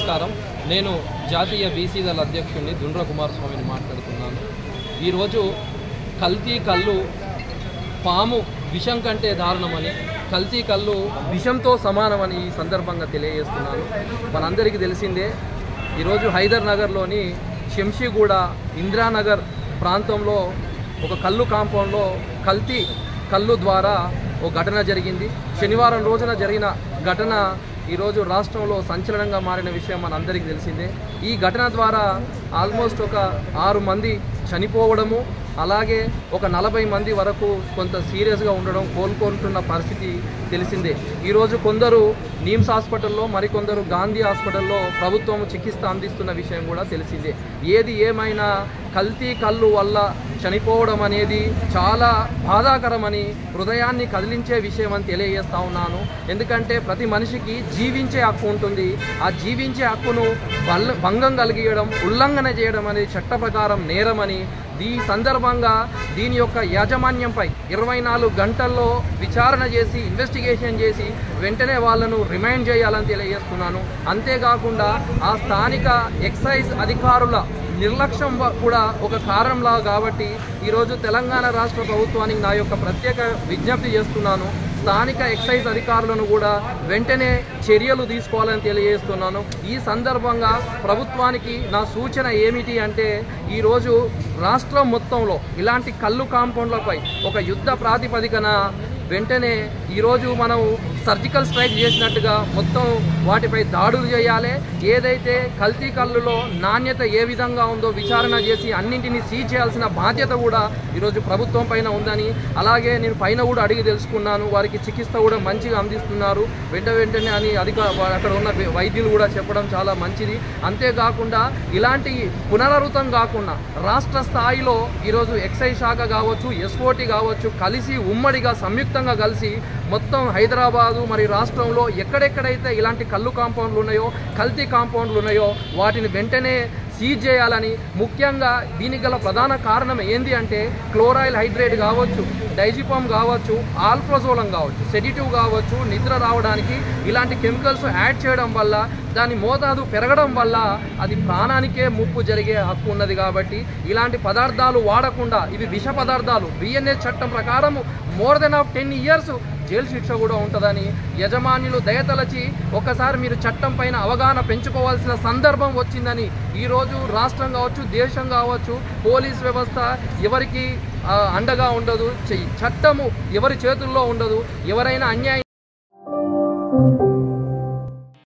నమస్కారం. నేను జాతీయ బీసీ దళ అధ్యక్షుడిని దుండ్ర కుమారస్వామిని మాట్లాడుతున్నాను. ఈరోజు కల్తీ కళ్ళు పాము విషం కంటే దారుణమని, కల్తీ కళ్ళు విషంతో సమానమని ఈ సందర్భంగా తెలియజేస్తున్నాను. మనందరికీ తెలిసిందే, ఈరోజు హైదర్ నగర్లోని శంషీగూడ ఇందిరానగర్ ప్రాంతంలో ఒక కళ్ళు కాంపౌండ్లో కల్తీ కళ్ళు ద్వారా ఒక ఘటన జరిగింది. శనివారం రోజున జరిగిన ఘటన ఈరోజు రాష్ట్రంలో సంచలనంగా మారిన విషయం మనందరికీ తెలిసిందే. ఈ ఘటన ద్వారా ఆల్మోస్ట్ ఒక 6 మంది చనిపోవడము, అలాగే ఒక 40 మంది వరకు కొంత సీరియస్గా ఉండడం, కోలుకుంటున్న పరిస్థితి తెలిసిందే. ఈరోజు కొందరు నిమ్స్ హాస్పిటల్లో, మరికొందరు గాంధీ హాస్పిటల్లో ప్రభుత్వం చికిత్స అందిస్తున్న విషయం కూడా తెలిసిందే. ఏది ఏమైనా కల్తీ కళ్ళు వల్ల చనిపోవడం అనేది చాలా బాధాకరమని, హృదయాన్ని కదిలించే విషయం అని తెలియజేస్తా ఉన్నాను. ఎందుకంటే ప్రతి మనిషికి జీవించే హక్కు ఉంటుంది. ఆ జీవించే హక్కును భంగం కలిగించడం, ఉల్లంఘన చేయడం అనేది చట్ట ప్రకారం నేరమని, ఈ సందర్భంగా దీని యొక్క యాజమాన్యంపై 24 గంటల్లో విచారణ చేసి, ఇన్వెస్టిగేషన్ చేసి వెంటనే వాళ్ళను రిమైండ్ చేయాలని తెలియజేస్తున్నాను. అంతేకాకుండా ఆ స్థానిక ఎక్సైజ్ అధికారుల నిర్లక్ష్యం కూడా ఒక కారణంలా కాబట్టి ఈరోజు తెలంగాణ రాష్ట్ర ప్రభుత్వానికి నా యొక్క ప్రత్యేక విజ్ఞప్తి చేస్తున్నాను. స్థానిక ఎక్సైజ్ అధికారులను కూడా వెంటనే చర్యలు తీసుకోవాలని తెలియజేస్తున్నాను. ఈ సందర్భంగా ప్రభుత్వానికి నా సూచన ఏమిటి అంటే, ఈరోజు రాష్ట్రం మొత్తంలో ఇలాంటి కళ్ళు కాంపౌండ్లపై ఒక యుద్ధ ప్రాతిపదికన వెంటనే ఈరోజు మనం సర్జికల్ స్ట్రైక్ చేసినట్టుగా మొత్తం వాటిపై దాడులు చేయాలి. ఏదైతే కల్తీ కళ్ళులో నాణ్యత ఏ విధంగా ఉందో విచారణ చేసి అన్నింటినీ సీజ్ చేయాల్సిన బాధ్యత కూడా ఈరోజు ప్రభుత్వం పైన ఉందని, అలాగే నేను పైన కూడా అడిగి తెలుసుకున్నాను, వారికి చికిత్స కూడా మంచిగా అందిస్తున్నారు వెంటనే అని అక్కడ ఉన్న వైద్యులు కూడా చెప్పడం చాలా మంచిది. అంతేకాకుండా ఇలాంటి పునరావృతం కాకుండా రాష్ట్ర స్థాయిలో ఈరోజు ఎక్సైజ్ శాఖ కావచ్చు, ఎస్ఓటీ కావచ్చు, కలిసి ఉమ్మడిగా సంయుక్తంగా కలిసి మొత్తం హైదరాబాదు మరి రాష్ట్రంలో ఎక్కడెక్కడైతే ఇలాంటి కళ్ళు కాంపౌండ్లు ఉన్నాయో, కల్తీ కాంపౌండ్లు ఉన్నాయో వాటిని వెంటనే సీజ్ చేయాలని, ముఖ్యంగా దీనికి గల ప్రధాన కారణం ఏంది అంటే క్లోరైల్ హైడ్రేట్ కావచ్చు, డైజిపమ్ కావచ్చు, ఆల్ప్రజోలం కావచ్చు, సెడిటివ్ కావచ్చు, నిద్ర రావడానికి ఇలాంటి కెమికల్స్ యాడ్ చేయడం వల్ల, దాని మోతాదు పెరగడం వల్ల అది ప్రాణానికే ముప్పు జరిగే హక్కు ఉన్నది. కాబట్టి ఇలాంటి పదార్థాలు వాడకుండా, ఇవి విష పదార్థాలు, బిఎన్ఎస్ చట్టం ప్రకారం మోర్ దెన్ 10 years జైలు శిక్ష కూడా ఉంటుందని యజమానులు దయతలచి ఒకసారి మీరు చట్టం పైన అవగాహన పెంచుకోవాల్సిన సందర్భం వచ్చిందని, ఈరోజు రాష్ట్రం కావచ్చు, దేశం కావచ్చు, పోలీస్ వ్యవస్థ ఎవరికి అండగా ఉండదు, చట్టము ఎవరి చేతుల్లో ఉండదు. ఎవరైనా అన్యాయం